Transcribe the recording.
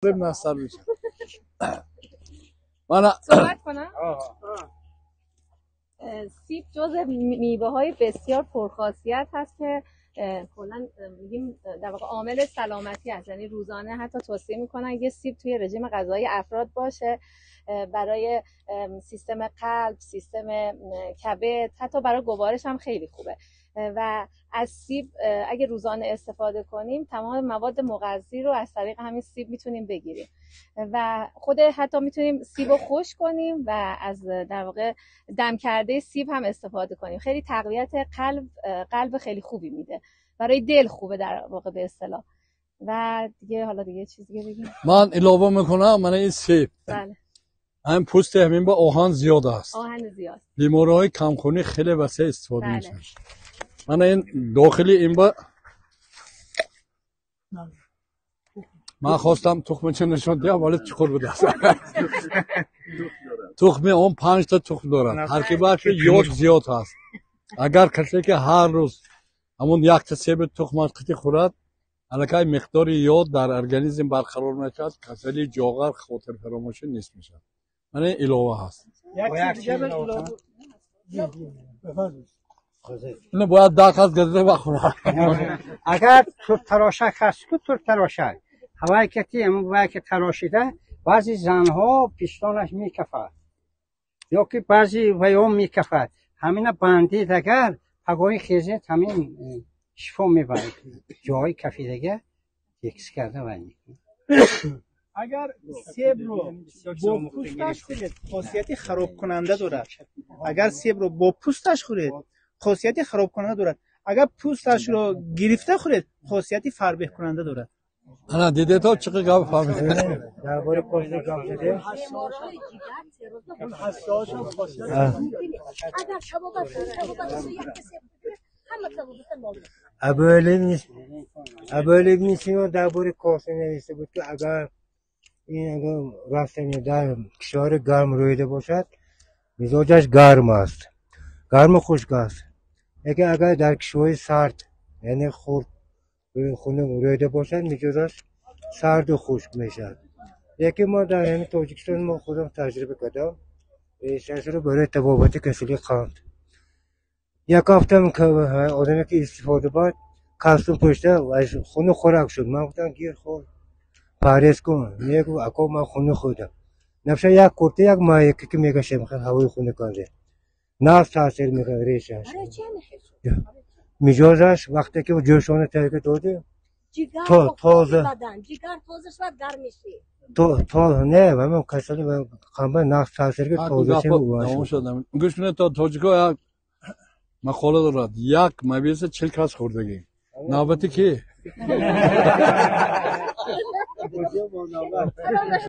تقریب نستر میشه. من صحبت کنم. سیب جز میوه های بسیار پرخاصیت هست که کلا میگیم در واقع عامل سلامتی هست. یعنی روزانه حتی توصیه میکنن یه سیب توی رژیم غذایی افراد باشه، برای سیستم قلب، سیستم کبد، حتی برای گوارش هم خیلی خوبه. و از سیب اگه روزانه استفاده کنیم تمام مواد مغذی رو از طریق همین سیب میتونیم بگیریم و خود حتی میتونیم سیب رو خشک کنیم و از در واقع دم کرده سیب هم استفاده کنیم. خیلی تقویت قلب خیلی خوبی میده، برای دل خوبه در واقع به اصطلاح. و دیگه حالا دیگه چیزی بگیم من علاوه میکنم، من این سیب بله هم پوست همین با آهن زیاد است، آهن زیاد، بیماری‌های کمخونی خیلی وسیع استفاده بله. میشه. من این داخلی این با من خواستم تخمچه نشون دیم ولی چخور بود است. تخمی اون 5 تا تخم دارد، ترکیبش یود زیاد هست. اگر کسی که هر روز همون یک تا سیب تخم قطعی خورد، الکی مقدار یود در ارگانیسم برقرار میشد، کسلی جاغر خاطر فراموشی نیست میشه. من این علاوه هست. اینو باید داخل گذره بخورم. اگر ترک تراشک هست که ترک تراشک هوای کتی همون وای که تراشیده بعضی زنها پیشتانش میکفد یا که بعضی ویام میکفد، همین بندید اگر پگاهی خیزه همین شفا میبرد جای کفیدگه یکس کرده و اگر سیب رو با پوستش خورید خاصیتی خراب کننده دارد. اگر سیب رو با پوستش خورید خاصیتی خراب کننده دارد. اگر پوستش رو گرفته خورید خاصیتی فربه کننده دارد. انا دیده تو چقدر گپ فهمیدی؟ درباره پوست گپ زده اون حساس هم خاصیت اگر شبابت یک کسی همه تبودن ابولی نیستیم درباره کاسه نوشته بود که اگر رفتن در کشور گرم رویده باشد مزاجش گرم است، گرم و خشک است. اگر در کشور سرد یعنی خورد خونه رویده باشد مزاجش سرد و خشک میشد. یکی ما در همین تاجیکستان ما خودم تجربه کردم، ریشش رو برای تبابت کسلی خواند. یک هفته که آدمی که استفاده بود کلسون پشته و خونه خوراک شد. من گفتم گیر خورد پرهیز کن. میگو اکو من خونه خودم نفشه یک کرته یک مایکی که میگه شمخه هوای خونه کنه نفس تاثیر میکنه ریشش میجازش وقتی که جوشانه ترکه داده تازه جگر تازه شد گرم میشه تو نه و من کسانی و خمبه نفس تاثیر که تازه شد. گوش کنید تا تاجیکا یک مقاله دارد، یک مبیز 40 کس خوردگی نوبتی که